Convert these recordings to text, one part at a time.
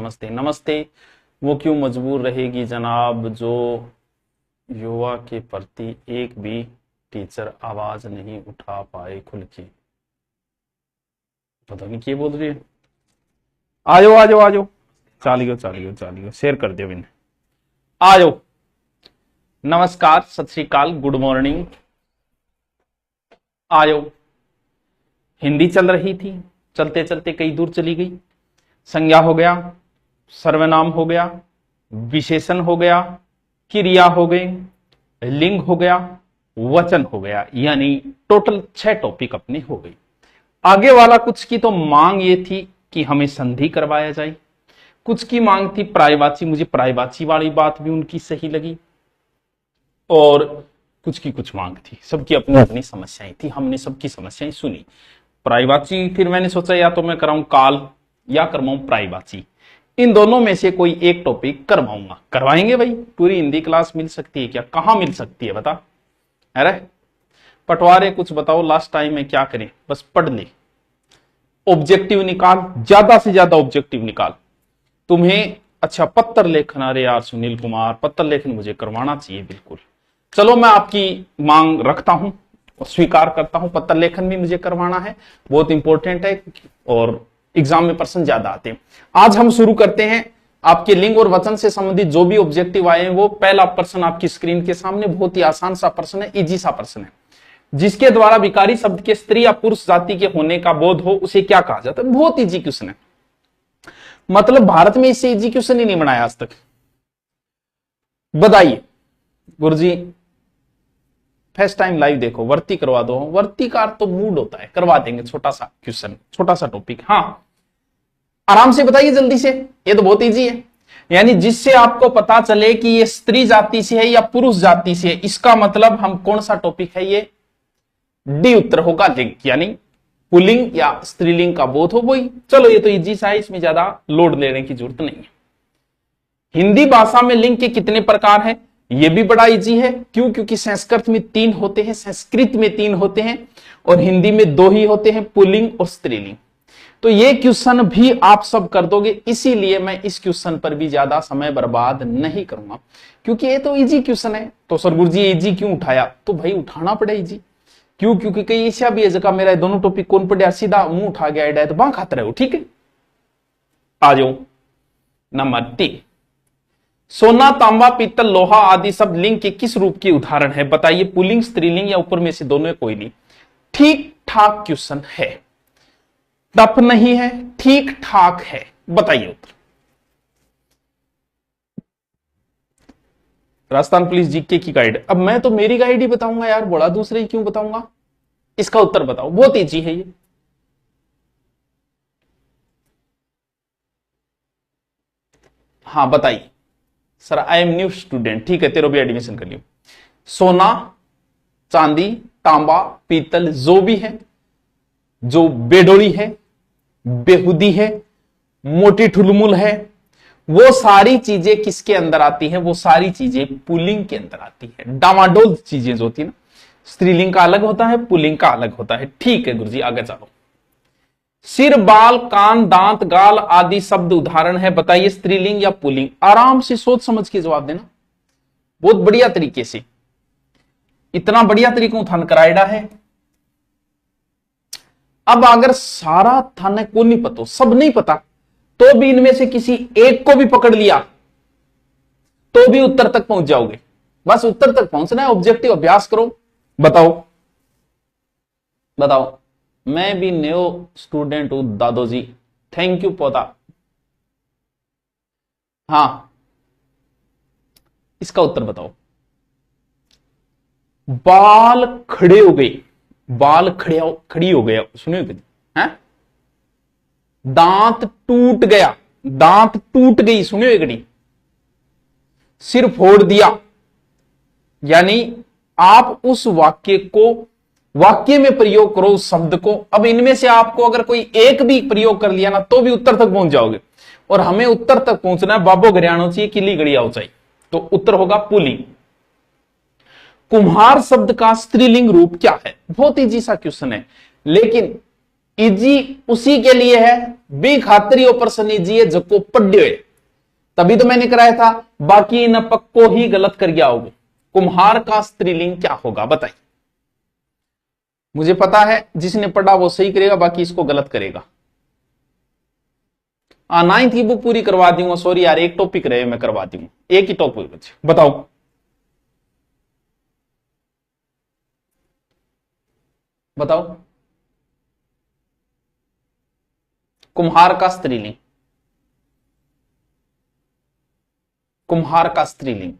नमस्ते नमस्ते। वो क्यों मजबूर रहेगी जनाब जो युवा के प्रति एक भी टीचर आवाज नहीं उठा पाए खुल के। पता नहीं क्या बोल रही है। आजो आजो आजो, चालियो शेयर कर दियो मैंने। आजो, नमस्कार, सत श्री अकाल, गुड मॉर्निंग। आयो। हिंदी चल रही थी, चलते चलते कई दूर चली गई। संज्ञा हो गया, सर्वनाम हो गया, विशेषण हो गया, क्रिया हो गई, लिंग हो गया, वचन हो गया, यानी टोटल 6 टॉपिक अपने हो गई। आगे वाला कुछ की तो मांग ये थी कि हमें संधि करवाया जाए, कुछ की मांग थी प्रायवाची, मुझे प्रायवाची वाली बात भी उनकी सही लगी, और कुछ की कुछ मांग थी। सबकी अपनी अपनी समस्याएं थी, हमने सबकी समस्याएं सुनी। प्रायवाची फिर मैंने सोचा या तो मैं कराऊं काल या करवाऊं प्रायवाची, इन दोनों में से कोई एक टॉपिक करवाऊंगा। करवाएंगे भाई, पूरी हिंदी क्लास मिल सकती है क्या? कहां मिल सकती है बता। अरे पटवारे कुछ बताओ, लास्ट टाइम में क्या करें? बस पढ़ ले, ऑब्जेक्टिव निकाल, ज्यादा से ज्यादा ऑब्जेक्टिव निकाल। तुम्हें अच्छा पत्र लेखन, अरे यार सुनील कुमार, पत्र लेखन मुझे करवाना चाहिए बिल्कुल। चलो मैं आपकी मांग रखता हूं और स्वीकार करता हूं, पत्र लेखन भी मुझे करवाना है, बहुत इंपॉर्टेंट है और एग्जाम में प्रश्न ज्यादा आते हैं। आज हम शुरू करते हैं आपके लिंग और वचन से संबंधित जो भी ऑब्जेक्टिव आए हैं। वो पहला प्रश्न आपकी स्क्रीन के सामने, बहुत ही आसान सा प्रश्न है, इजी सा प्रश्न है। जिसके द्वारा विकारी शब्द के स्त्री या पुरुष जाति के होने का बोध हो उसे क्या कहा जाता है? बहुत इजी क्वेश्चन है, मतलब भारत में इससे इजी क्वेश्चन ही नहीं बनाया आज तक। बताइए गुरुजी, फर्स्ट टाइम लाइव देखो, वर्ती करवा दो। वर्ती का तो मूड होता है, करवा देंगे, छोटा सा क्वेश्चन, छोटा सा टॉपिक। हाँ आराम से बताइए जल्दी से, ये तो बहुत इजी है। यानी जिससे आपको पता चले कि ये स्त्री जाति से है या पुरुष जाति से है, इसका मतलब हम कौन सा टॉपिक है ये? डी उत्तर होगा, लिंग, यानी पुल्लिंग या स्त्रीलिंग का बोध हो वही। चलो ये तो इजी सा है, इसमें ज्यादा लोड लेने की जरूरत नहीं है। हिंदी भाषा में लिंग के कितने प्रकार हैं? ये भी बड़ा इजी है। क्यों? क्योंकि संस्कृत में 3 होते हैं, संस्कृत में 3 होते हैं और हिंदी में 2 ही होते हैं, पुल्लिंग और स्त्रीलिंग। तो ये क्वेश्चन भी आप सब कर दोगे, इसीलिए मैं इस क्वेश्चन पर भी ज्यादा समय बर्बाद नहीं करूंगा, क्योंकि ये तो इजी क्वेश्चन है। तो सर गुरुजी इजी क्यों उठाया? तो भाई उठाना पड़े इजी। क्यों? क्योंकि कई ऐसा भी है जगह मेरा दोनों टॉपिक कौन पढ़ा, सीधा मुंह उठा गया है तो बां खाते रहो। ठीक है, आ जाओ। नंबर 3, सोना, तांबा, पीतल, लोहा आदि सब लिंग के किस रूप के उदाहरण है? बताइए, पुल्लिंग, स्त्रीलिंग या ऊपर में से दोनों, कोई नहीं। ठीक ठाक क्वेश्चन है, टफ नहीं है, ठीक ठाक है। बताइए उत्तर। राजस्थान पुलिस जीके की गाइड, अब मैं तो मेरी गाइड ही बताऊंगा यार, बड़ा दूसरे ही क्यों बताऊंगा? इसका उत्तर बताओ, बहुत इजी है ये। हाँ बताइए। Sir I am new student. ठीक है, तेरे भी एडमिशन कर लियो। सोना, चांदी, तांबा, पीतल, जो भी है, जो बेडोरी है, बेहुदी है, मोटी ठुलमुल है, वो सारी चीजें किसके अंदर आती हैं? वो सारी चीजें पुल्लिंग के अंदर आती है। डामाडोल चीजें जो होती है ना, स्त्रीलिंग का अलग होता है, पुल्लिंग का अलग होता है। ठीक है गुरुजी, आगे चलो। सिर, बाल, कान, दांत, गाल आदि शब्द उदाहरण है, बताइए स्त्रीलिंग या पुल्लिंग? आराम से सोच समझ के जवाब देना, बहुत बढ़िया तरीके से। इतना बढ़िया तरीका थान कराएडा है। अब अगर सारा थाने को नहीं पता, सब नहीं पता, तो भी इनमें से किसी एक को भी पकड़ लिया तो भी उत्तर तक पहुंच जाओगे। बस उत्तर तक पहुंचना है, ऑब्जेक्टिव अभ्यास करो। बताओ बताओ। मैं भी न्यू स्टूडेंट हूं दादो जी, थैंक यू पौधा। हाँ इसका उत्तर बताओ। बाल खड़े हो गए, बाल खड़ी हो गया, सुनिए कभी हैं? दांत टूट गया, दांत टूट गई, सुनियो एक घड़ी। सिर फोड़ दिया, यानी आप उस वाक्य को, वाक्य में प्रयोग करो उस शब्द को। अब इनमें से आपको अगर कोई एक भी प्रयोग कर लिया ना तो भी उत्तर तक पहुंच जाओगे, और हमें उत्तर तक पहुंचना है, बाबो घरियाणो चाहिए, किली गड़िया हो चाहिए। तो उत्तर होगा पुल्लिंग। कुम्हार शब्द का स्त्रीलिंग रूप क्या है? बहुत इजी सा क्वेश्चन है, लेकिन इजी उसी के लिए है, बी खातिर यो प्रश्न इजी है जो पढ़ियो है, तभी तो मैंने कराया था। बाकी इन पक्को ही गलत कर गया होगा। कुम्हार का स्त्रीलिंग क्या होगा बताइए। मुझे पता है जिसने पढ़ा वो सही करेगा, बाकी इसको गलत करेगा। 9th की बुक पूरी करवा दूंगा। सॉरी यार, एक टॉपिक रहे, मैं करवा दूंगा, एक ही टॉपिक बचे। बताओ बताओ, कुम्हार का स्त्रीलिंग, कुम्हार का स्त्रीलिंग।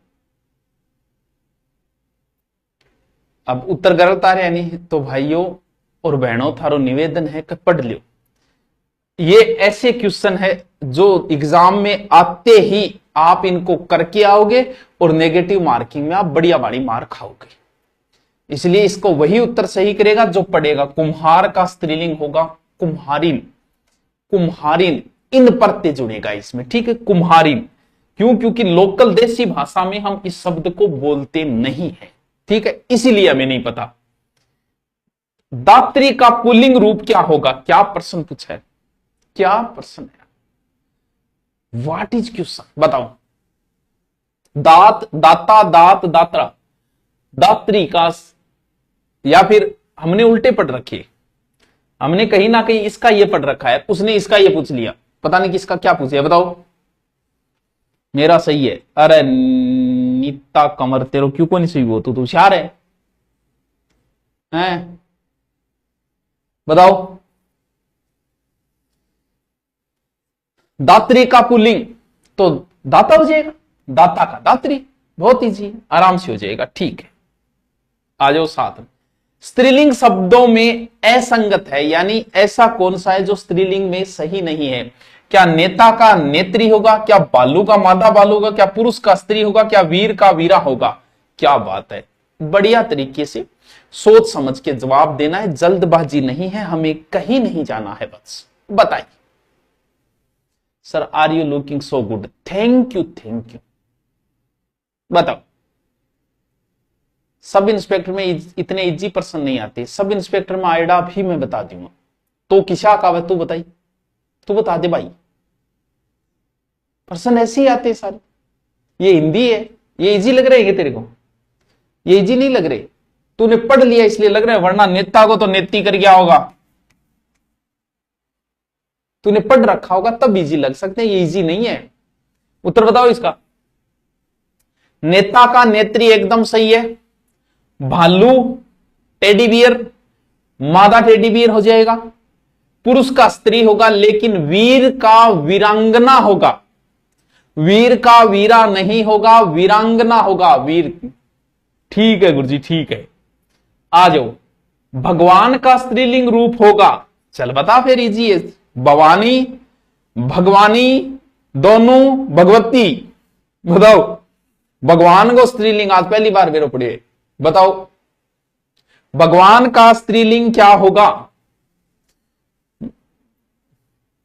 अब उत्तर गलत आ रहे हैं नहीं तो भाइयों और बहनों थारो निवेदन है कि पढ़ लियो। ये ऐसे क्वेश्चन है जो एग्जाम में आते ही आप इनको करके आओगे और नेगेटिव मार्किंग में आप बढ़िया बड़ी मार्क खाओगे। इसलिए इसको वही उत्तर सही करेगा जो पढ़ेगा। कुम्हार का स्त्रीलिंग होगा कुम्हारिन। कुम्हारिन इन प्रत्यय जुड़ेगा इसमें, ठीक है, कुम्हारिन। क्यों? क्योंकि लोकल देसी भाषा में हम इस शब्द को बोलते नहीं है, ठीक है, इसीलिए हमें नहीं पता। दात्री का पुल्लिंग रूप क्या होगा? क्या प्रश्न पूछा है, क्या प्रश्न है, व्हाट इज क्वेश्चन बताओ। दात, दाता, दात, दात्रा, दात्री का, या फिर हमने उल्टे पढ़ रखे, हमने कहीं ना कहीं इसका ये पढ़ रखा है, उसने इसका ये पूछ लिया, पता नहीं किसका क्या पूछ लिया। बताओ मेरा सही है। अरे नीता कमर तेरो क्यों को नहीं सही, वो तो तू होशियार है, हैं? बताओ दात्री का पुल्लिंग तो दाता हो जाएगा, दाता का दात्री, बहुत इजी है, आराम से हो जाएगा, ठीक है। आ जाओ साथ में। स्त्रीलिंग शब्दों में असंगत है, यानी ऐसा कौन सा है जो स्त्रीलिंग में सही नहीं है? क्या नेता का नेत्री होगा, क्या बालू का मादा बालू होगा, क्या पुरुष का स्त्री होगा, क्या वीर का वीरा होगा? क्या बात है, बढ़िया तरीके से सोच समझ के जवाब देना है, जल्दबाजी नहीं है, हमें कहीं नहीं जाना है, बस बताइए। Sir are you looking so good, thank you thank you. बताओ सब इंस्पेक्टर में इतने इजी प्रश्न नहीं आते, सब इंस्पेक्टर में आइडा भी मैं बता दूंगा। तो किसा का तू बताई, तू बता दे भाई, प्रश्न ऐसे ही आते सारे। ये हिंदी है, ये इजी लग रहे है तेरे को? ये इजी नहीं लग रहे, तूने पढ़ लिया इसलिए लग रहा है, वरना नेता को तो नेती कर गया होगा, तूने पढ़ रखा होगा तब इजी लग सकते हैं, ये इजी नहीं है। उत्तर बताओ इसका। नेता का नेत्री एकदम सही है, भालू टेडी बियर, मादा टेडी बियर हो जाएगा, पुरुष का स्त्री होगा, लेकिन वीर का वीरांगना होगा, वीर का वीरा नहीं होगा, वीरांगना होगा, वीर। ठीक है गुरुजी ठीक है। आ जाओ, भगवान का स्त्रीलिंग रूप होगा, चल बता फिर, इजी है, भवानी, भगवानी, दोनों, भगवती। बताओ भगवान को स्त्रीलिंग आज पहली बार मेरे पढ़े, बताओ भगवान का स्त्रीलिंग क्या होगा?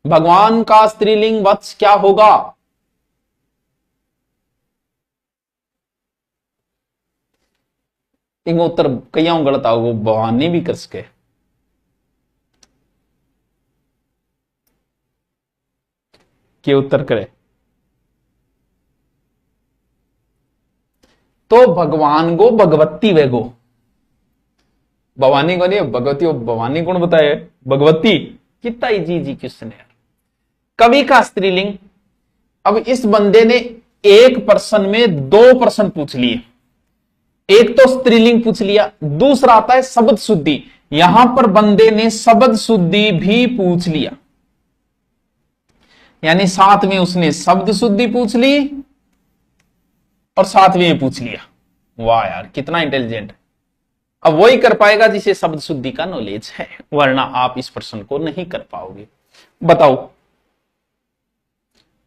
भगवान का स्त्रीलिंग वत्स क्या होगा? इनका उत्तर कई गलत आओ, भवानी भी कर सके। के उत्तर करे तो भगवान को भगवती वेगो, भवानी को नहीं भगवती, भवानी कौन बताए, भगवती। कितना इजी इजी क्वेश्चन है। कवि का स्त्रीलिंग, अब इस बंदे ने एक प्रश्न में दो प्रश्न पूछ लिए, एक तो स्त्रीलिंग पूछ लिया, दूसरा आता है शब्द शुद्धि। यहां पर बंदे ने शब्द शुद्धि भी पूछ लिया, यानी साथ में उसने शब्द शुद्धि पूछ ली और साथ में ये पूछ लिया। वाह यार कितना इंटेलिजेंट है। अब वही कर पाएगा जिसे शब्द शुद्धि का नॉलेज है, वरना आप इस प्रश्न को नहीं कर पाओगे। बताओ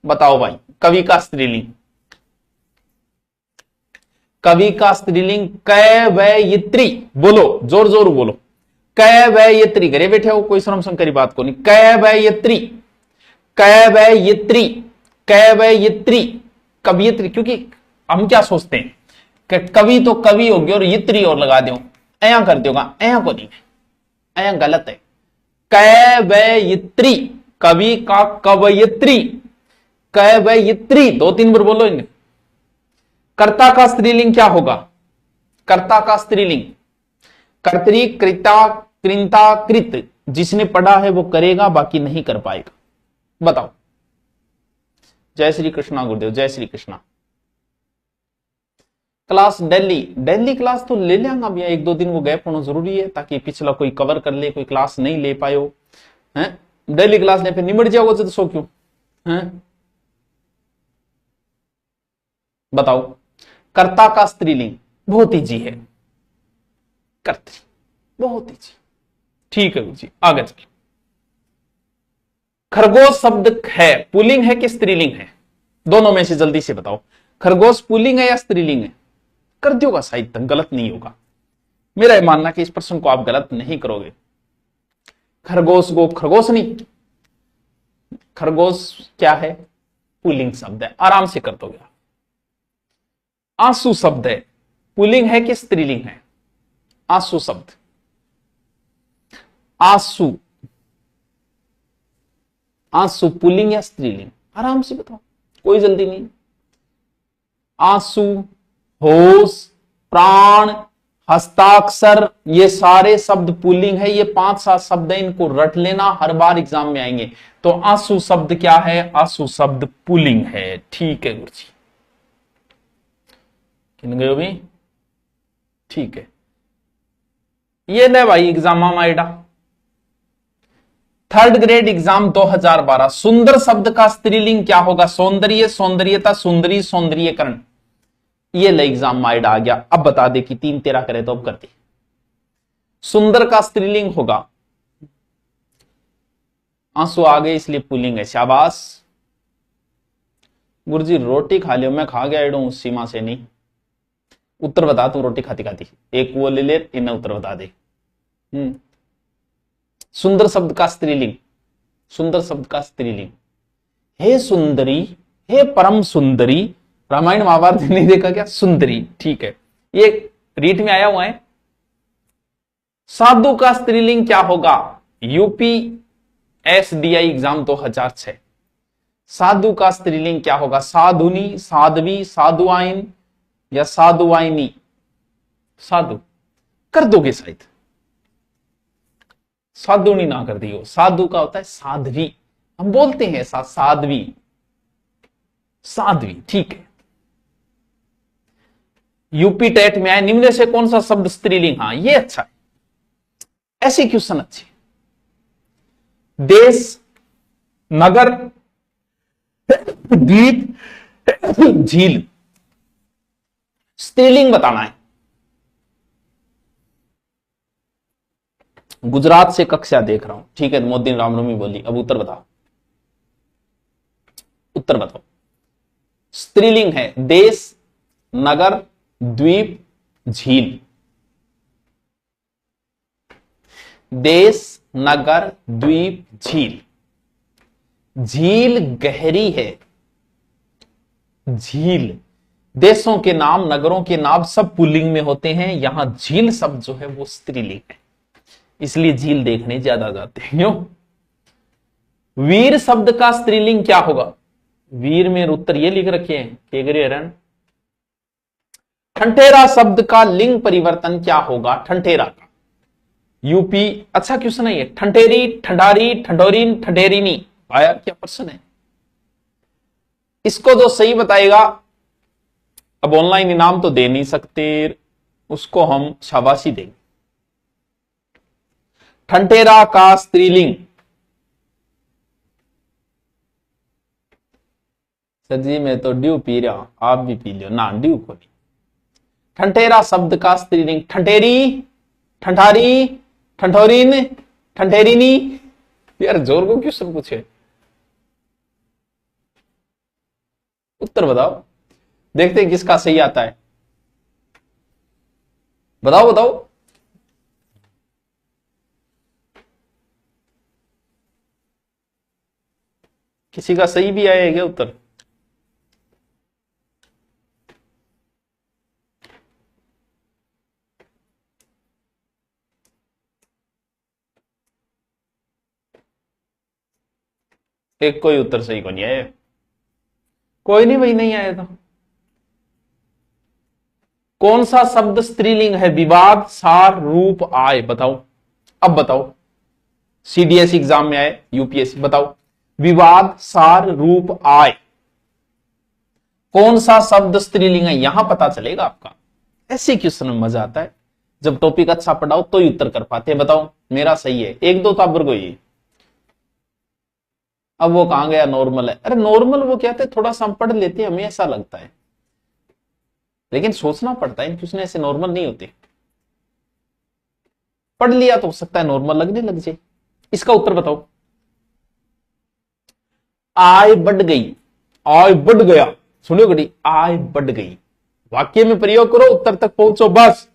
बताओ भाई, कवि का स्त्रीलिंग, कवि का स्त्रीलिंग कैवयित्री, बोलो जोर जोर बोलो, कैवयित्री। घरे बैठे हो, कोई शर्म शंकरी बात को नहीं। कैवयित्री, कैवयित्री, कैवयित्री, कवियत्री। क्योंकि हम क्या सोचते हैं कि कवि तो कवि हो गया और यित्री और लगा दो, ऐया कर दोगा, ऐया को नहीं, ऐया गलत है। कवयित्री, कवि का कवयित्री, कवयित्री, 2-3 बार बोलो इन्हें। कर्ता का स्त्रीलिंग क्या होगा? कर्ता का स्त्रीलिंग कर्त्री, कृता, कृंता, कृत। जिसने पढ़ा है वो करेगा, बाकी नहीं कर पाएगा। बताओ। जय श्री कृष्णा गुरुदेव, जय श्री कृष्णा। क्लास दिल्ली, दिल्ली क्लास तो ले लेंगे भैया, 1-2 दिन वो गैप होना जरूरी है, ताकि पिछला कोई कवर कर ले, कोई क्लास नहीं ले पाए हो, हैं? दिल्ली क्लास ले फिर निमट जाओगे तो सो क्यों, हैं? बताओ। कर्ता का स्त्रीलिंग बहुत ईजी है, कर्त्री, बहुत ईजी। ठीक है गुरु जी, आगे चलो। खरगोश शब्द है पुल्लिंग है कि स्त्रीलिंग है? दोनों में से जल्दी से बताओ। खरगोश पुल्लिंग है या स्त्रीलिंग है? कर दियोगा शायद तक, गलत नहीं होगा। मेरा यह मानना कि इस प्रश्न को आप गलत नहीं करोगे। खरगोश को खरगोश नहीं, खरगोश क्या है? पुल्लिंग शब्द है, आराम से कर दोगे। आंसू शब्द है, पुल्लिंग है कि स्त्रीलिंग है? आंसू शब्द, आंसू, आंसू पुल्लिंग या स्त्रीलिंग? आराम से बताओ, कोई जल्दी नहीं। आंसू, होश, प्राण, हस्ताक्षर, ये सारे शब्द पुल्लिंग है। ये 5-7 शब्द है, इनको रट लेना, हर बार एग्जाम में आएंगे। तो आंसू शब्द क्या है? आंसू शब्द पुल्लिंग है। ठीक है गुरु जी, किन गए भी? ठीक है। ये ले भाई exam Aida, 3rd grade exam 2012। सुंदर शब्द का स्त्रीलिंग क्या होगा? सौंदर्य, सौंदर्यता, सुंदरी, सौंदर्यकरण। ये ले एग्जाम माइड आ गया। अब बता दे कि 3-13 करे तो अब कर दे। सुंदर का स्त्रीलिंग होगा, आंसू आ गए इसलिए पुल्लिंग है, शाबाश। गुरुजी रोटी खा लियो, मैं खा गया एडू सीमा से नहीं। उत्तर बता तू, रोटी खाती खाती एक वो ले ले, इन्हें उत्तर बता दे। सुंदर शब्द का स्त्रीलिंग, सुंदर शब्द का स्त्रीलिंग, हे सुंदरी, हे परम सुंदरी। रामायण महाभारत नहीं देखा क्या? सुंदरी, ठीक है, ये रीट में आया हुआ है। साधु का स्त्रीलिंग क्या होगा? UP SDI exam 2006। साधु का स्त्रीलिंग क्या होगा? साधुनी, साध्वी, साधुआइन या साधुआइनी? साधु कर दोगे शायद, साधुनी ना कर दियो। साधु का होता है साध्वी, हम बोलते हैं ऐसा, साध्वी, साध्वी, ठीक है। यूपी टेट में आए, निम्न से कौन सा शब्द स्त्रीलिंग? हाँ ये अच्छा है, ऐसे क्वेश्चन अच्छे। देश, नगर, द्वीप, झील, स्त्रीलिंग बताना है। गुजरात से कक्षा देख रहा हूं, ठीक है, मोदी रामनवमी बोली। अब उत्तर बताओ, उत्तर बताओ। स्त्रीलिंग है देश, नगर, द्वीप, झील। देश, नगर, द्वीप, झील। झील गहरी है, झील। देशों के नाम, नगरों के नाम सब पुल्लिंग में होते हैं, यहां झील शब्द जो है वो स्त्रीलिंग है, इसलिए झील देखने ज्यादा जाते हैं। क्यों? वीर शब्द का स्त्रीलिंग क्या होगा? वीर में उत्तर ये लिख रखे हैं, केगरी हरण। ठंठेरा शब्द का लिंग परिवर्तन क्या होगा? ठंठेरा का, यूपी, अच्छा क्वेश्चन है ये। ठंठेरी, ठंडारी, ठंडोरीन, ठंडेरीनी। आया क्या प्रश्न है? इसको जो सही बताएगा, अब ऑनलाइन इनाम तो दे नहीं सकते, उसको हम शाबाशी देंगे। ठंठेरा का स्त्रीलिंग, सर जी मैं तो ड्यू पी रहा हूं, आप भी पी लो ना, ड्यू को नहीं। ठंठेरा शब्द का स्त्रीलिंग, ठंठेरी, ठंठारी, ठंठोरीन, ठंठेरीनी। यार जोर को क्यों सब पूछे? उत्तर बताओ, देखते हैं किसका सही आता है। बताओ बताओ। किसी का सही भी आया है क्या उत्तर? एक कोई उत्तर सही को नहीं आया, कोई नहीं भाई, नहीं आया तो। कौन सा शब्द स्त्रीलिंग है? विवाद, सार, रूप, आय। बताओ, अब बताओ, सीडीएस एग्जाम में आए, यूपीएससी, बताओ। विवाद, सार, रूप, आय, कौन सा शब्द स्त्रीलिंग है? यहां पता चलेगा आपका। ऐसे क्वेश्चन में मजा आता है, जब टॉपिक अच्छा पढ़ाओ तो ही उत्तर कर पाते हैं। बताओ, मेरा सही है, एक दो ताबर को ही। अब वो कहां गया? नॉर्मल है। अरे नॉर्मल वो कहते हैं, थोड़ा सा हम पढ़ लेते हैं, हमें ऐसा लगता है, लेकिन सोचना पड़ता है, इन क्वेश्चन ऐसे नॉर्मल नहीं होते। पढ़ लिया तो हो सकता है नॉर्मल लगने लग जाए। इसका उत्तर बताओ। आय बढ़ गई, आय बढ़ गया, सुनो घड़ी, आय बढ़ गई, वाक्य में प्रयोग करो, उत्तर तक पहुंचो, बस।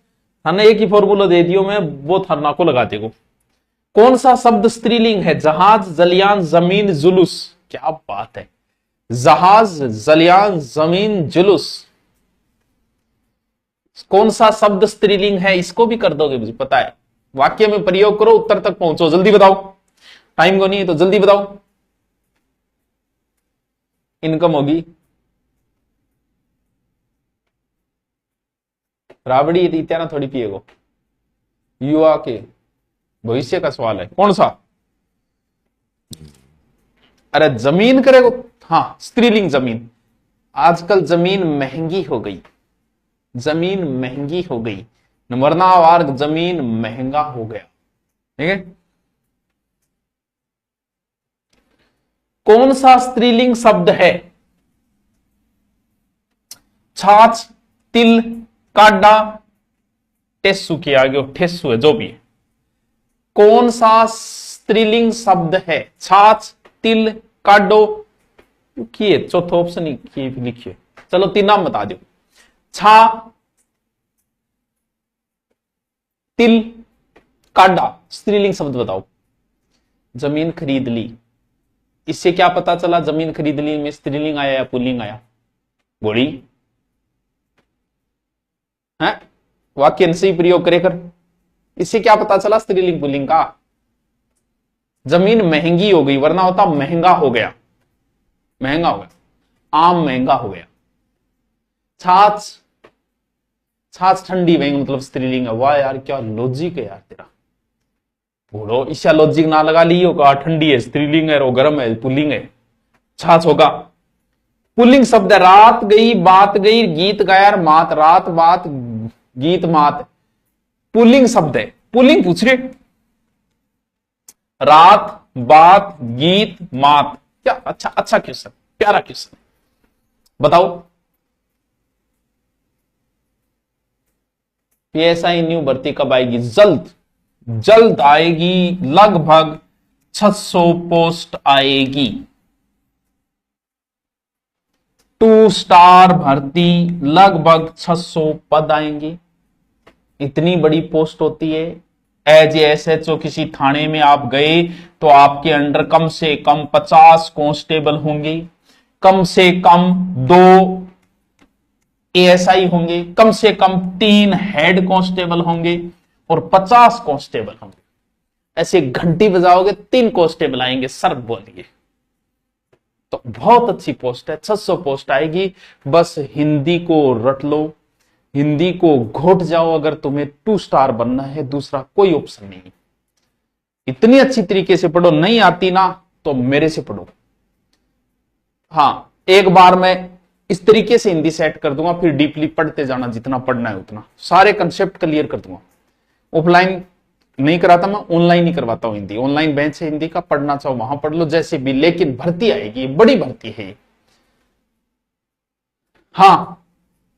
थाने एक ही फॉर्मूला दे दियो मैं, वो थरना को लगा देगो। कौन सा शब्द स्त्रीलिंग है? जहाज, जलियान, जमीन, जुलूस। क्या बात है, जहाज, जलियान, जमीन, जुलूस, कौन सा शब्द स्त्रीलिंग है? इसको भी कर दोगे, मुझे पता है। वाक्य में प्रयोग करो, उत्तर तक पहुंचो, जल्दी बताओ, टाइम को नहीं है तो जल्दी बताओ। इनकम होगी राबड़ी इत्यादि थोड़ी पिएगो। युवा के भविष्य का सवाल है, कौन सा? अरे जमीन करेगो, हाँ, स्त्रीलिंग जमीन। आजकल जमीन महंगी हो गई, जमीन महंगी हो गई, वरना वार जमीन महंगा हो गया, ठीक है। कौन सा स्त्रीलिंग शब्द है? छाछ, तिल, काडा, टेस्सु के आगे ठेस्सु है, जो भी है। कौन सा स्त्रीलिंग शब्द है? छाछ, तिल, काडो, किए चौथा ऑप्शन ही लिखिए। चलो तीन नाम बता दो। छा, तिल, काडा, स्त्रीलिंग शब्द बताओ। जमीन खरीद ली, इससे क्या पता चला जमीन खरीद ली में स्त्रीलिंग आया या पुल्लिंग आया? गोली है, वाक्य से ही प्रयोग करे कर, इससे क्या पता चला स्त्रीलिंग पुल्लिंग का? जमीन महंगी हो गई, वरना होता महंगा हो गया, महंगा हो गया, आम महंगा हो गया। छाछ, छाछ ठंडी वही मतलब स्त्रीलिंग है। वाह यार, क्या लॉजिक है यार तेरा। बोलो इसका लॉजिक ना लगा ली होगा, ठंडी है स्त्रीलिंग है, और गर्म है पुल्लिंग है, छाछ होगा। पुल्लिंग शब्द है। रात गई, बात गई, गीत गाया, मात, रात, बात, गीत, मात, पुल्लिंग शब्द है। पुल्लिंग पूछ रहे, रात, बात, गीत, मात, क्या अच्छा अच्छा क्वेश्चन, प्यारा क्वेश्चन। बताओ, पीएसआई न्यू भर्ती कब आएगी? जल्द, जल्द आएगी, लगभग 600 पोस्ट आएगी। 2 स्टार भर्ती, लगभग 600 पद आएंगे। इतनी बड़ी पोस्ट होती है। एज एसएचओ किसी थाने में आप गए तो आपके अंडर कम से कम 50 कांस्टेबल होंगे, कम से कम 2 एएसआई होंगे, कम से कम 3 हेड कांस्टेबल होंगे और 50 कांस्टेबल होंगे। ऐसे घंटी बजाओगे 3 कांस्टेबल आएंगे, सर बोलिए। तो बहुत अच्छी पोस्ट है, 600 पोस्ट आएगी। बस हिंदी को रट लो, हिंदी को घोट जाओ अगर तुम्हें 2 स्टार बनना है, दूसरा कोई ऑप्शन नहीं। इतनी अच्छी तरीके से पढ़ो, नहीं आती ना तो मेरे से पढ़ो। हाँ, एक बार मैं इस तरीके से हिंदी सेट कर दूंगा, फिर डीपली पढ़ते जाना, जितना पढ़ना है उतना, सारे कंसेप्ट क्लियर कर दूंगा। ऑफलाइन नहीं कराता मैं, ऑनलाइन ही करवाता हूं हिंदी। ऑनलाइन बेंच है हिंदी का, पढ़ना चाहो वहां पढ़ लो जैसे भी, लेकिन भर्ती आएगी, बड़ी भर्ती है। हाँ,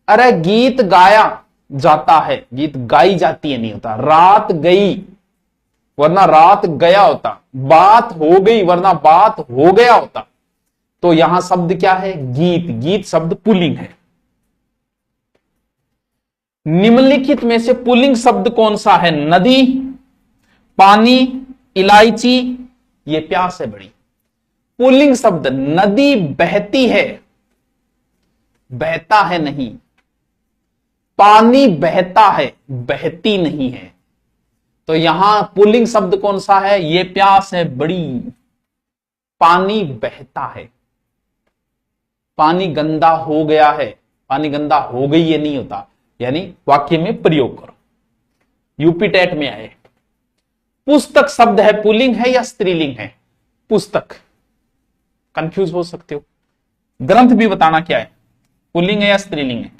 अरे गीत गाया जाता है, गीत गाई जाती है नहीं होता। रात गई वरना रात गया होता, बात हो गई वरना बात हो गया होता। तो यहां शब्द क्या है? गीत। गीत शब्द पुल्लिंग है। निम्नलिखित में से पुल्लिंग शब्द कौन सा है? नदी, पानी, इलायची, ये प्यास है बड़ी। पुल्लिंग शब्द, नदी बहती है, बहता है नहीं। पानी बहता है, बहती नहीं है। तो यहां पुल्लिंग शब्द कौन सा है? ये प्यास है बड़ी। पानी बहता है, पानी गंदा हो गया है, पानी गंदा हो गई ये नहीं होता, यानी वाक्य में प्रयोग करो। यूपी टेट में आए। पुस्तक शब्द है पुल्लिंग है या स्त्रीलिंग है? पुस्तक, कंफ्यूज हो सकते हो। ग्रंथ भी बताना क्या है, पुल्लिंग है या स्त्रीलिंग है,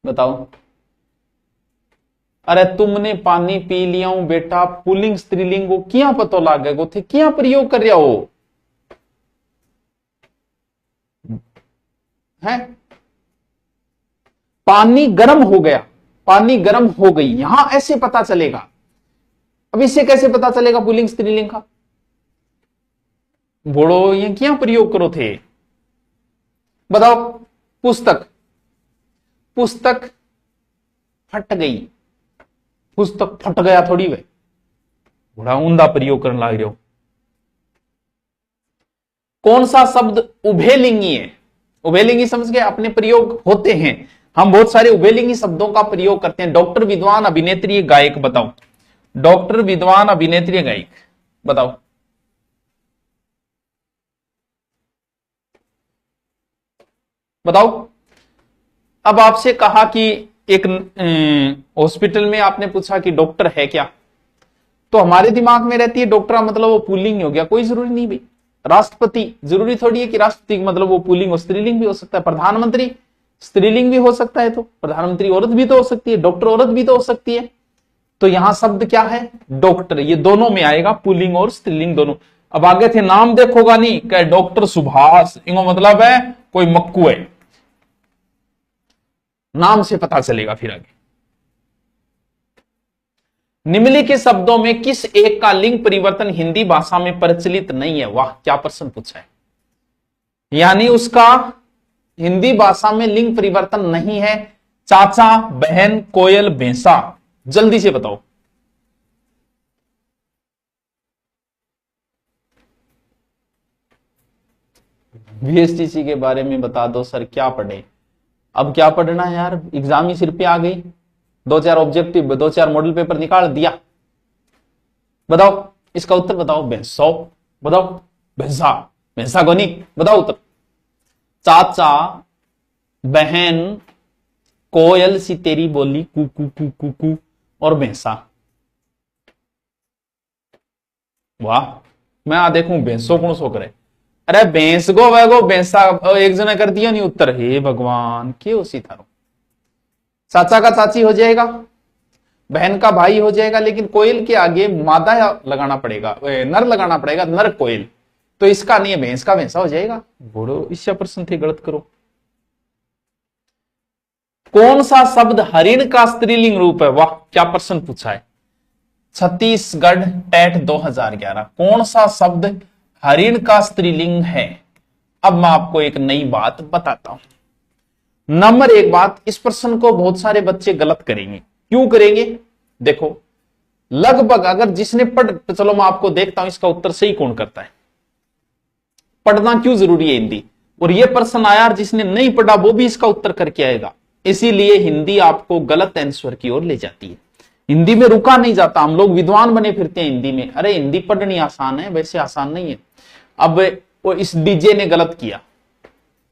बताओ। अरे तुमने पानी पी लिया हूं बेटा, पुल्लिंग स्त्रीलिंग को क्या पता लागे गो थे, क्या प्रयोग कर रहा हो है? पानी गर्म हो गया, पानी गर्म हो गई, यहां ऐसे पता चलेगा। अब इससे कैसे पता चलेगा पुल्लिंग स्त्रीलिंग का? बोलो ये क्या प्रयोग करो थे, बताओ। पुस्तक, पुस्तक फट गई, पुस्तक फट गया थोड़ी वे, बड़ा ऊंधा प्रयोग करने लग रहे हो। कौन सा शब्द उभयलिंगी है? उभयलिंगी समझ गए, अपने प्रयोग होते हैं, हम बहुत सारे उभयलिंगी शब्दों का प्रयोग करते हैं। डॉक्टर, विद्वान, अभिनेत्री, गायक, बताओ। डॉक्टर, विद्वान, अभिनेत्री, गायक, बताओ। बताओ। अब आपसे कहा कि एक हॉस्पिटल में आपने पूछा कि डॉक्टर है क्या, तो हमारे दिमाग में रहती है डॉक्टर मतलब वो पुल्लिंग हो गया, कोई जरूरी नहीं भाई। राष्ट्रपति जरूरी थोड़ी है कि राष्ट्रपति मतलब वो पुल्लिंग और स्त्रीलिंग भी हो सकता है। प्रधानमंत्री स्त्रीलिंग भी हो सकता है, तो प्रधानमंत्री औरत भी तो हो सकती है, डॉक्टर औरत भी तो हो सकती है। तो यहां शब्द क्या है, डॉक्टर, ये दोनों में आएगा, पुल्लिंग और स्त्रीलिंग दोनों। अब आगे थे नाम देखोगा नहीं, क्या डॉक्टर सुभाष, इनको मतलब है कोई मक्कू है, नाम से पता चलेगा फिर आगे। निम्नलिखित शब्दों में किस एक का लिंग परिवर्तन हिंदी भाषा में प्रचलित नहीं है? वाह क्या प्रश्न पूछा है, यानी उसका हिंदी भाषा में लिंग परिवर्तन नहीं है। चाचा, बहन, कोयल, भैंसा, जल्दी से बताओ। वीएसटीसी के बारे में बता दो सर, क्या पढ़े? अब क्या पढ़ना है यार, एग्जाम ही सिर पे आ गई, दो चार ऑब्जेक्टिव, दो चार मॉडल पेपर निकाल दिया। बताओ इसका उत्तर, बताओ। भैंसो, बताओ। भैंसा, भैंसा गोनी, बताओ उत्तर। चाचा, बहन, कोयल सी तेरी बोली कू कू कू कू कू, और भैंसा। वाह, मैं आ देखूं भैंसो कौन सो करे। अरे भैंस गो वह गो भैंसा, एक जना कर दिया नहीं उत्तर, हे भगवान के उसी थारो। चाचा का चाची हो जाएगा, बहन का भाई हो जाएगा, लेकिन कोयल के आगे मादा लगाना पड़ेगा, नर लगाना पड़ेगा, नर कोयल, तो इसका नहीं है, भैंस का भैंसा हो जाएगा। बोलो इससे प्रश्न थे, गलत करो। कौन सा शब्द हरिण का स्त्रीलिंग रूप है? वाह क्या प्रश्न पूछा है। छत्तीसगढ़ टेट 2011, कौन सा शब्द हरिण का स्त्रीलिंग है? अब मैं आपको एक नई बात बताता हूं। नंबर एक बात, इस प्रश्न को बहुत सारे बच्चे गलत करेंगे। क्यों करेंगे? देखो, लगभग अगर जिसने पढ़, तो चलो मैं आपको देखता हूं इसका उत्तर सही कौन करता है। पढ़ना क्यों जरूरी है हिंदी, और यह प्रश्न आया जिसने नहीं पढ़ा वो भी इसका उत्तर करके आएगा। इसीलिए हिंदी आपको गलत आंसर की ओर ले जाती है। हिंदी में रुका नहीं जाता, हम लोग विद्वान बने फिरते हैं हिंदी में। अरे हिंदी पढ़नी आसान है, वैसे आसान नहीं है। अब वो इस डीजे ने गलत किया,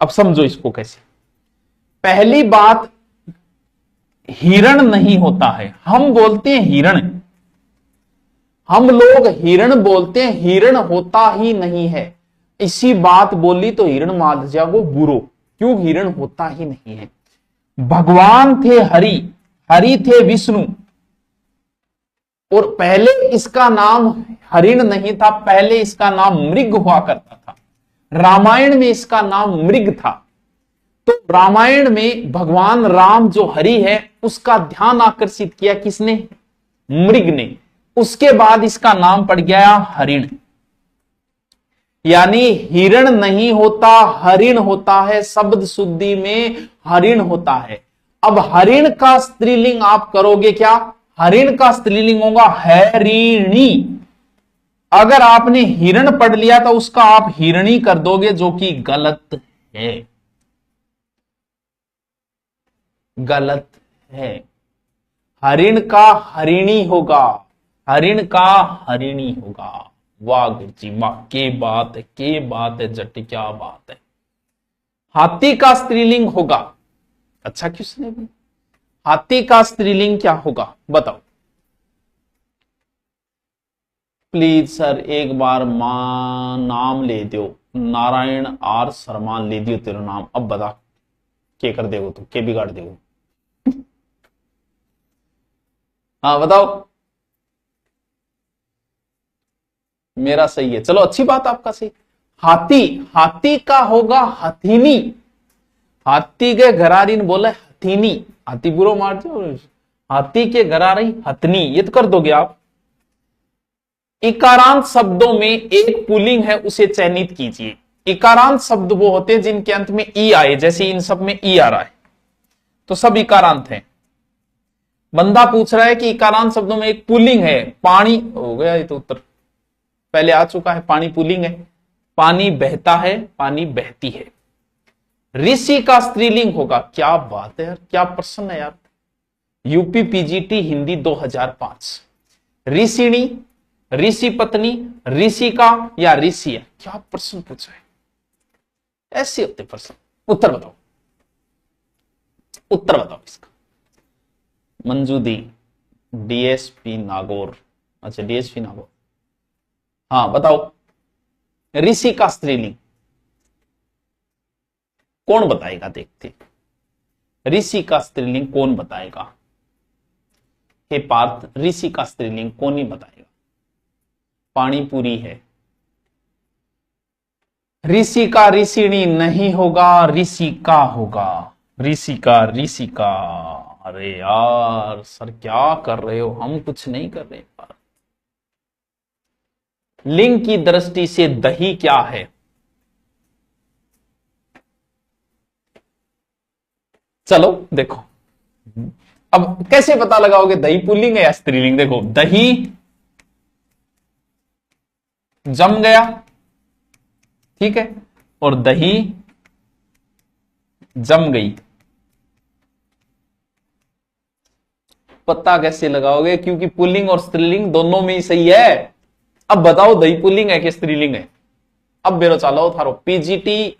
अब समझो इसको कैसे। पहली बात, हिरण नहीं होता है, हम बोलते हैं हिरण, हम लोग हिरण बोलते हैं, हिरण होता ही नहीं है। इसी बात बोली तो हिरण मार जाओ बुरो, क्यों हिरण होता ही नहीं है। भगवान थे हरि, हरि थे विष्णु, और पहले इसका नाम हरिण नहीं था, पहले इसका नाम मृग हुआ करता था। रामायण में इसका नाम मृग था। तो रामायण में भगवान राम जो हरि है उसका ध्यान आकर्षित किया किसने? मृग ने। उसके बाद इसका नाम पड़ गया हरिण। यानी हिरण नहीं होता, हरिण होता है, शब्द शुद्धि में हरिण होता है। अब हरिण का स्त्रीलिंग आप करोगे क्या? हरिण का स्त्रीलिंग होगा हैरिणी। अगर आपने हिरण पढ़ लिया तो उसका आप हिरणी कर दोगे, जो कि गलत है, गलत है। हरिण का हरिणी होगा, हरिण का हरिणी होगा। वाह गुरुजी वाह, के बात है जट, क्या बात है। हाथी का स्त्रीलिंग होगा, अच्छा क्वेश्चन है। हाथी का स्त्रीलिंग क्या होगा बताओ प्लीज सर, एक बार मां नाम ले दो, नारायण आर शर्मा ले दियो तेरा नाम, अब बता के कर देगो तू, के बिगाड़ देगो। हाँ बताओ। मेरा सही है, चलो अच्छी बात, आपका सही। हाथी, हाथी का होगा हथीनी। हाथी के घरारीन बोले हथीनी, हाथी बुरो मार दो, हाथी के घरारी हथनी, ये तो कर दोगे आप। इकारांत शब्दों में एक पुल्लिंग है, उसे चयनित कीजिए। इकारांत शब्द वो होते हैं जिनके अंत में ई आए, जैसे इन सब में ई आ रहा है तो सब इकारांत हैं। बंदा पूछ रहा है कि इकारांत शब्दों में एक पुल्लिंग है, पानी हो गया, ये तो उत्तर पहले आ चुका है, पानी पुल्लिंग है। पानी बहता है, पानी बहती है। ऋषि का स्त्रीलिंग होगा, क्या बात है यार, क्या प्रश्न है यार। UP PGT Hindi 2005। ऋषिणी, ऋषि पत्नी, ऋषिका या ऋषि है, क्या प्रश्न पूछा है। ऐसे होते प्रश्न। उत्तर बताओ, उत्तर बताओ इसका। मंजू दी, डीएसपी नागौर, अच्छा डीएसपी नागौर, हाँ बताओ। ऋषि का स्त्रीलिंग कौन बताएगा, देखते ऋषि का स्त्रीलिंग कौन बताएगा। हे पार्थ, ऋषि का स्त्रीलिंग कौन ही बताएगा। पानीपुरी है। ऋषि का ऋषिणी नहीं होगा, ऋषि का होगा, ऋषि का, ऋषि का। अरे यार सर क्या कर रहे हो, हम कुछ नहीं कर रहे। लिंग की दृष्टि से दही क्या है। चलो देखो, अब कैसे पता लगाओगे दही पुल्लिंग है या स्त्रीलिंग। देखो दही जम गया, ठीक है, और दही जम गई, पता कैसे लगाओगे, क्योंकि पुल्लिंग और स्त्रीलिंग दोनों में ही सही है। अब बताओ दही पुल्लिंग है कि स्त्रीलिंग है। अब बेरो चालो थारो पीजीटी,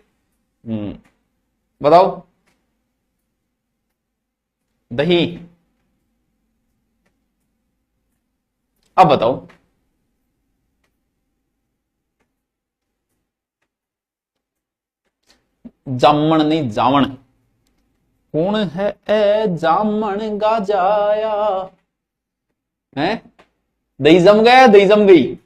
बताओ दही, अब बताओ। जामन नहीं जावण, कौन है ए जामन गाजाया है। दही जम गया, दही जम गई।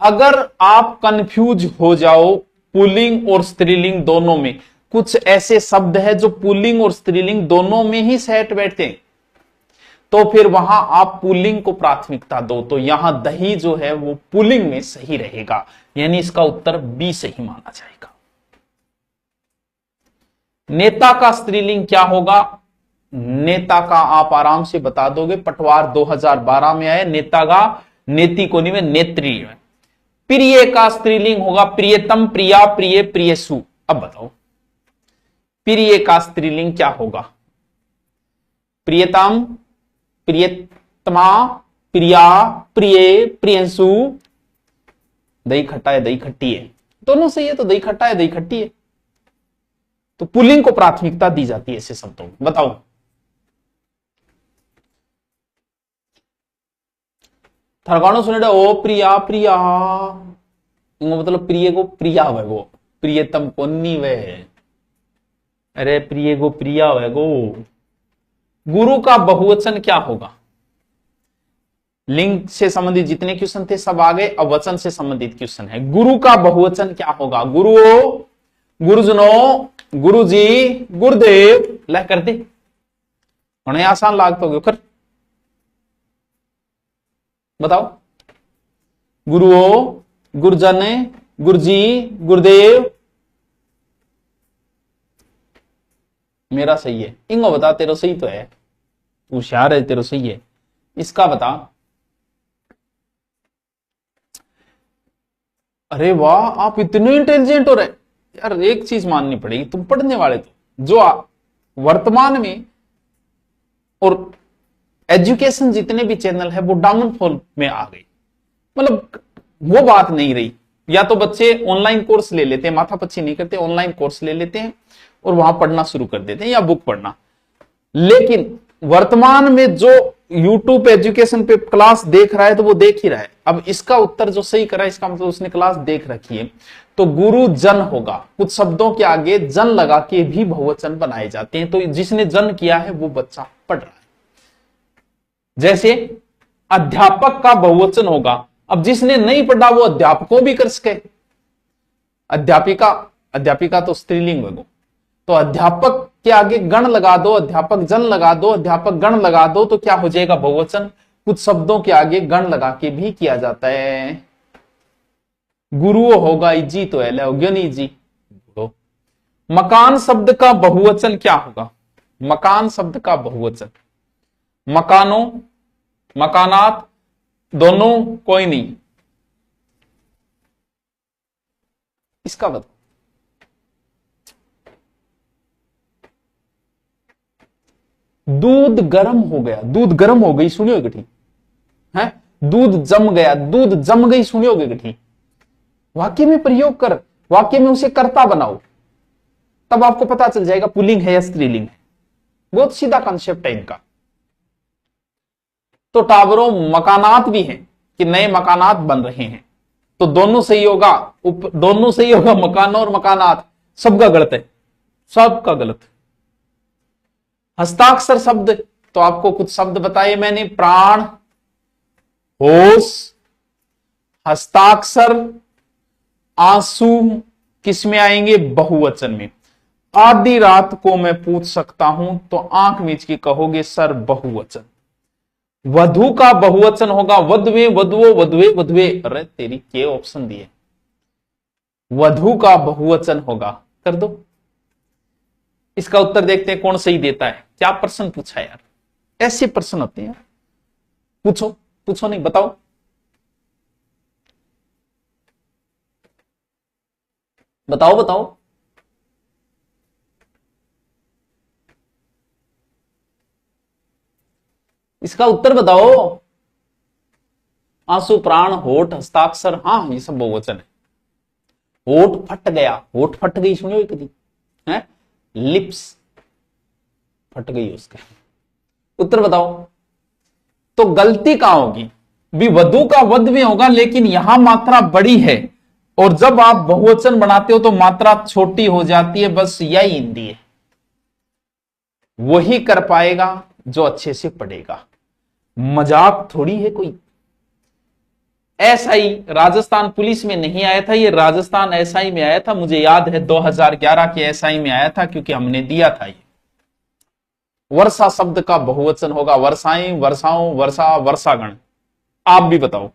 अगर आप कंफ्यूज हो जाओ पुल्लिंग और स्त्रीलिंग दोनों में, कुछ ऐसे शब्द है जो पुल्लिंग और स्त्रीलिंग दोनों में ही सेट बैठते हैं, तो फिर वहां आप पुल्लिंग को प्राथमिकता दो। तो यहां दही जो है वो पुल्लिंग में सही रहेगा, यानी इसका उत्तर बी सही माना जाएगा। नेता का स्त्रीलिंग क्या होगा। नेता का आप आराम से बता दोगे, पटवार 2012 में आए, नेता का नेति कोनि में नेत्री में। प्रिय का स्त्रीलिंग होगा प्रियतम, प्रिया, प्रिय, प्रियसु। अब बताओ प्रिय का स्त्रीलिंग क्या होगा। प्रियतम, प्रियतमा, प्रिया, प्रिय, प्रियंसु। दही खट्टा है, दही खट्टी है, दोनों सही है। तो दही खट्टा है, दही खट्टी है, तो पुल्लिंग को प्राथमिकता दी जाती है ऐसे शब्दों में। बताओ थरगानो सुने ओ प्रिया, प्रिया मतलब प्रिय को प्रिया वे गो, प्रियतम को नी वे, अरे प्रिय को प्रिया वे गो। गुरु का बहुवचन क्या होगा। लिंग से संबंधित जितने क्वेश्चन थे सब आ गए, अब वचन से संबंधित क्वेश्चन है। गुरु का बहुवचन क्या होगा। गुरु, गुरुजनों, गुरुजी, गुरुदेव। ला कर दे, उन्हें आसान लागत होगी कर, बताओ। गुरुओं, गुरुजन, गुरुजी, गुरुदेव। मेरा सही है, इंगो बता तेरा सही तो है, तू होशियार है, तेरा सही है, इसका बता। अरे वाह, आप इतने इंटेलिजेंट हो रहे यार। एक चीज माननी पड़ेगी, तुम पढ़ने वाले तो जो वर्तमान में और एजुकेशन जितने भी चैनल है वो डाउनफॉल में आ गई, मतलब वो बात नहीं रही। या तो बच्चे ऑनलाइन कोर्स ले लेते हैं, माथापच्ची नहीं करते, ऑनलाइन कोर्स ले लेते हैं और वहां पढ़ना शुरू कर देते हैं या बुक पढ़ना। लेकिन वर्तमान में जो यूट्यूब एजुकेशन पे क्लास देख रहा है तो वो देख ही रहा है। अब इसका उत्तर जो सही करा, इसका मतलब उसने क्लास देख रखी है। तो गुरु जन होगा, कुछ शब्दों के आगे जन लगा के भी बहुवचन बनाए जाते हैं। तो जिसने जन किया है वो बच्चा पढ़ रहा है। जैसे अध्यापक का बहुवचन होगा, अब जिसने नहीं पढ़ा वो अध्यापकों भी कर सके। अध्यापिका, अध्यापिका तो स्त्रीलिंग है, तो अध्यापक के आगे गण लगा दो, अध्यापक जन लगा दो, अध्यापक गण लगा दो, तो क्या हो जाएगा बहुवचन। कुछ शब्दों के आगे गण लगा के भी किया जाता है। गुरु होगा इजी तो है इजी। मकान शब्द का बहुवचन क्या होगा? मकान शब्द का बहुवचन मकानों, मकानात, दोनों, कोई नहीं। इसका बताओ। दूध गर्म हो गया, दूध गर्म हो गई, सुनियोगे ठीक है। दूध जम गया, दूध जम गई, सुनियोगे ठीक। वाक्य में प्रयोग कर, वाक्य में उसे कर्ता बनाओ, तब आपको पता चल जाएगा पुल्लिंग है या स्त्रीलिंग है। बहुत सीधा कॉन्सेप्ट है इनका। तो टावरों मकानात भी हैं कि नए मकानात बन रहे हैं, तो दोनों सही होगा, दोनों सही होगा, मकानों और मकानात। सबका गलत है, सबका गलत। हस्ताक्षर शब्द, तो आपको कुछ शब्द बताए मैंने, प्राण, होश, हस्ताक्षर, आंसू, किसमें आएंगे? बहुवचन में। आधी रात को मैं पूछ सकता हूं, तो आंख मीच के कहोगे सर बहुवचन। वधु का बहुवचन होगा वधवे, वधुओ, वधुवे, वधुवे। अरे तेरी के ऑप्शन दिए। वधु का बहुवचन होगा, कर दो। इसका उत्तर देखते हैं कौन सही देता है। क्या प्रश्न पूछा यार, ऐसे प्रश्न होते हैं। पूछो, पूछो नहीं, बताओ। बताओ बताओ। इसका उत्तर बताओ। आंसू, प्राण, होठ, हस्ताक्षर, हाँ ये सब बहुवचन है। होठ फट गया, होठ फट गई, सुनियो कभी है? लिप्स फट गई उसके। उत्तर बताओ। तो गलती कहां होगी? भी वधु का वध में होगा, लेकिन यहां मात्रा बड़ी है, और जब आप बहुवचन बनाते हो तो मात्रा छोटी हो जाती है। बस यही हिंदी है, वही कर पाएगा जो अच्छे से पढ़ेगा। मजाक थोड़ी है कोई। एसआई राजस्थान पुलिस में नहीं आया था, ये राजस्थान एसआई में आया था। मुझे याद है 2011 के एसआई में आया था, क्योंकि हमने दिया था ये। वर्षा शब्द का बहुवचन होगा वर्षाएं, वर्षाओं, वर्षा, वर्षागण। आप भी बताओ।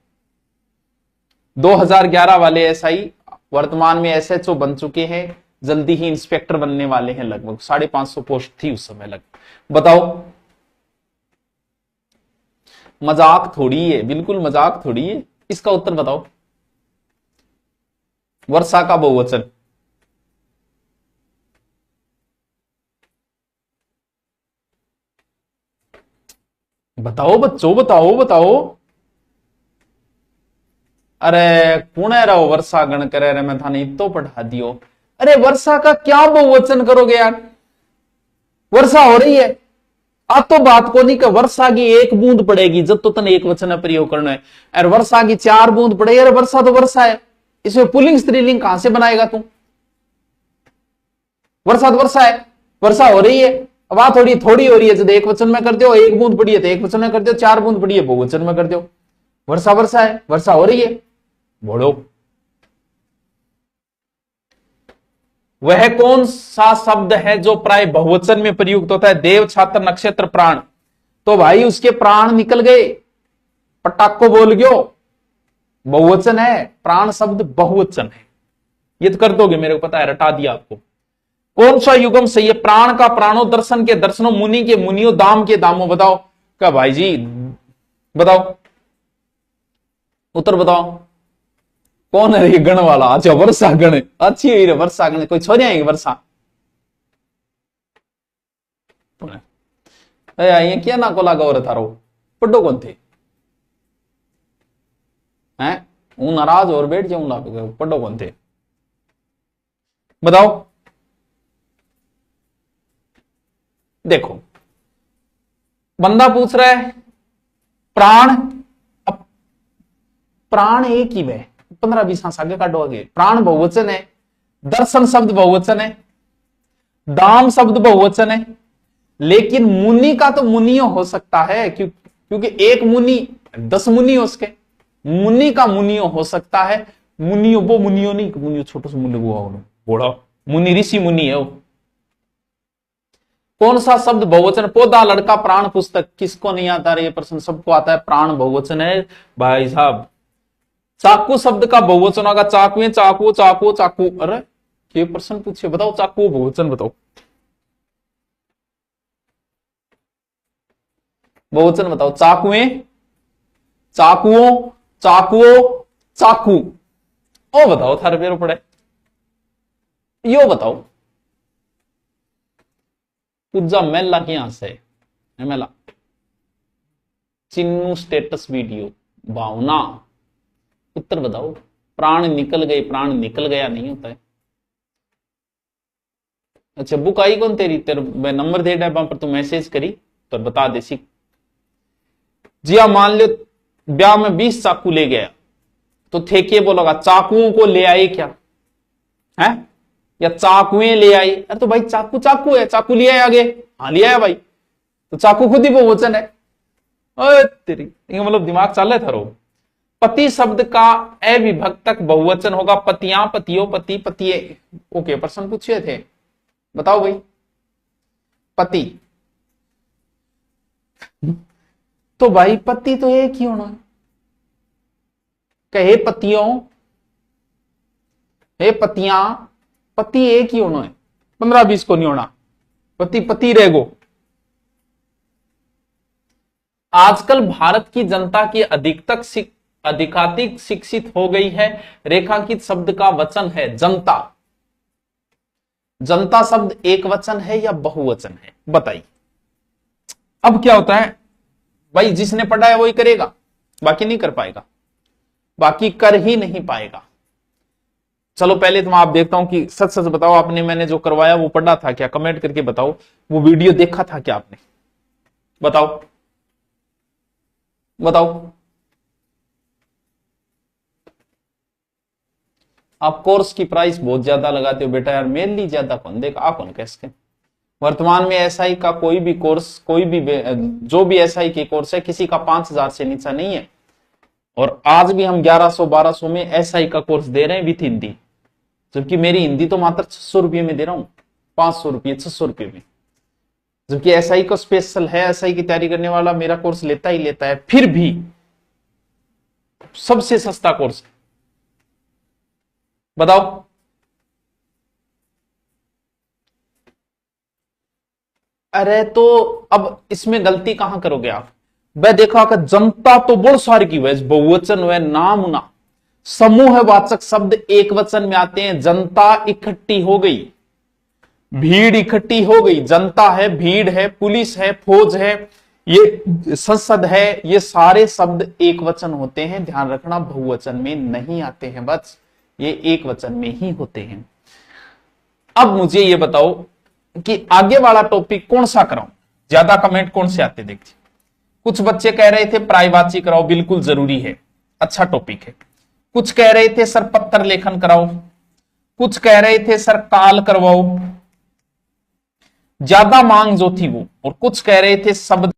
2011 वाले एसआई वर्तमान में एसएचओ बन चुके हैं, जल्दी ही इंस्पेक्टर बनने वाले हैं। लगभग 550 पोस्ट थी उस समय लगभग। बताओ। मजाक थोड़ी है, बिल्कुल मजाक थोड़ी है। इसका उत्तर बताओ। वर्षा का बहुवचन। बताओ बच्चों, बताओ बताओ। अरे कुणे रहो वर्षा गण करे रे, मैं थाने तो पढ़ा दियो। अरे वर्षा का क्या बहुवचन करोगे यार? वर्षा हो रही है, अब तो बात को नहीं कि वर्षा की एक बूंद पड़ेगी, जब तो तने एक वचन प्रयोग करना है। अरे वर्षा की 4 बूंद पड़ेगी, अरे वर्षा तो वर्षा है, इसमें पुल्लिंग स्त्रीलिंग कहां से बनाएगा तू? वर्षा तो वर्षा है, वर्षा हो रही है। अब आ थोड़ी थोड़ी हो रही है, जब एक वचन में कर दो, एक बूंद पड़ी है तो एक वचन में कर दो, 4 बूंद पड़ी है बहुवचन में कर दो। वर्षा वर्षा है, वर्षा हो रही है। बोलो, वह कौन सा शब्द है जो प्राय बहुवचन में प्रयुक्त होता है? देव, छात्र, नक्षत्र, प्राण। तो भाई उसके प्राण निकल गए, पटाखो बोल गयो, बहुवचन है। प्राण शब्द बहुवचन है, ये तो कर दोगे, मेरे को पता है, रटा दिया आपको। कौन सा युगम सही है? प्राण का प्राणो, दर्शन के दर्शनों, मुनि के मुनियो, दाम के दामों। बताओ क्या भाई जी, बताओ, उत्तर बताओ। कौन है ये गण वाला? अच्छा वर्षा गण, अच्छी है वर्षा गण। कोई छोरी आएंगे वर्षा? ये क्या ना को लगा और थारो पढ़ो कौन थे हैं? वो नाराज और बैठ जाऊंगा, पढ़ो कौन थे बताओ। देखो बंदा पूछ रहा है प्राण, अब प्राण एक ही है, 15-20 हाथ आगे काटो आगे। प्राण बहुवचन है, दर्शन शब्द बहुवचन है, दाम शब्द बहुवचन है, लेकिन मुनि का तो मुनियो हो सकता है, क्योंकि एक मुनि 10 मुनि हो उसके, मुनि का मुनियो हो सकता है। मुनियो वो मुनियो नहीं, मुनियो छोटो से मुनि बूढ़ा मुनि, ऋषि मुनि है वो। कौन सा शब्द बहुवचन? पौधा, लड़का, प्राण, पुस्तक। किसको नहीं आता ये प्रश्न? सबको आता है। प्राण बहुवचन है भाई साहब। चाकू शब्द का बहुवचन होगा चाकू, चाकू, चाकू, चाकू। अरे ये प्रश्न पूछिए, बताओ चाकू बहुवचन बताओ, बहुवचन बताओ। चाकुएं, चाकुओं, चाकुओं, चाकू। ओ बताओ थारे पेरो पड़े, यो बताओ। पूजा मेला क्या से मेला? चिन्नू स्टेटस वीडियो, भावना। उत्तर बताओ। प्राण निकल गए, प्राण निकल गया नहीं होता है। अच्छा बुक आई कौन तेरी? तेरे मैं नंबर दे डा पर तू मैसेज करी तो बता दे सी। जी हाँ, मान लो ब्याह में 20 चाकू ले गया, तो ठेके बोलोगा चाकुओं को ले आए क्या है, या चाकुएं ले आई? अरे तो भाई चाकू चाकू है, चाकू लिया है आगे, हाँ लिया है भाई, तो चाकू खुद ही बहुवचन है। अरे तेरी मतलब दिमाग चल रहा था रो। पति शब्द का अविभक्तक बहुवचन होगा पतियां, पतियों, पति, पतिये। ओके प्रश्न पूछे थे, बताओ भाई। पति, तो भाई पति तो एक ही होना है। कहे पतियों, हे पतियां, पति एक ही होना है, 15-20 को नहीं होना। पति पति रहेगो। आजकल भारत की जनता की अधिकाधिक शिक्षित हो गई है। रेखांकित शब्द का वचन है जनता। जनता शब्द एक वचन है या बहुवचन है बताइए। अब क्या होता है भाई, जिसने पढ़ा है वही करेगा, बाकी नहीं कर पाएगा, बाकी कर ही नहीं पाएगा। चलो पहले तो मैं आप देखता हूं कि सच सच बताओ, आपने मैंने जो करवाया वो पढ़ा था क्या? कमेंट करके बताओ। वो वीडियो देखा था क्या आपने? बताओ बताओ। आप कोर्स की प्राइस बहुत ज्यादा लगाते हो बेटा यार, मेनली ज्यादा कौन देगा? आप कौन कैसे? वर्तमान में एसआई का कोई भी कोर्स, कोई भी जो भी एसआई के कोर्स है, किसी का 5,000 से नीचा नहीं है। और आज भी हम 1100-1200 में एसआई का कोर्स दे रहे हैं विथ हिंदी, जबकि मेरी हिंदी तो मात्र 600 रुपये में दे रहा हूं, 500 रुपये, 600 रुपये में। जबकि एसआई को स्पेशल है, एसआई की तैयारी करने वाला मेरा कोर्स लेता ही लेता है, फिर भी सबसे सस्ता कोर्स। बताओ। अरे तो अब इसमें गलती कहां करोगे आप? वह देखा कि जनता तो बहुत सारी की वह बहुवचन वह नाम ना समूह वाचक शब्द एक वचन में आते हैं। जनता इकट्ठी हो गई, भीड़ इकट्ठी हो गई। जनता है, भीड़ है, पुलिस है, फौज है, ये संसद है, ये सारे शब्द एक वचन होते हैं। ध्यान रखना बहुवचन में नहीं आते हैं, बस ये एक वचन में ही होते हैं। अब मुझे ये बताओ कि आगे वाला टॉपिक कौन सा कराऊं? ज्यादा कमेंट कौन से आते देखिए। कुछ बच्चे कह रहे थे प्रायवाची कराओ, बिल्कुल जरूरी है, अच्छा टॉपिक है। कुछ कह रहे थे सर पत्र लेखन कराओ, कुछ कह रहे थे सर काल करवाओ, ज्यादा मांग जो थी वो, और कुछ कह रहे थे शब्द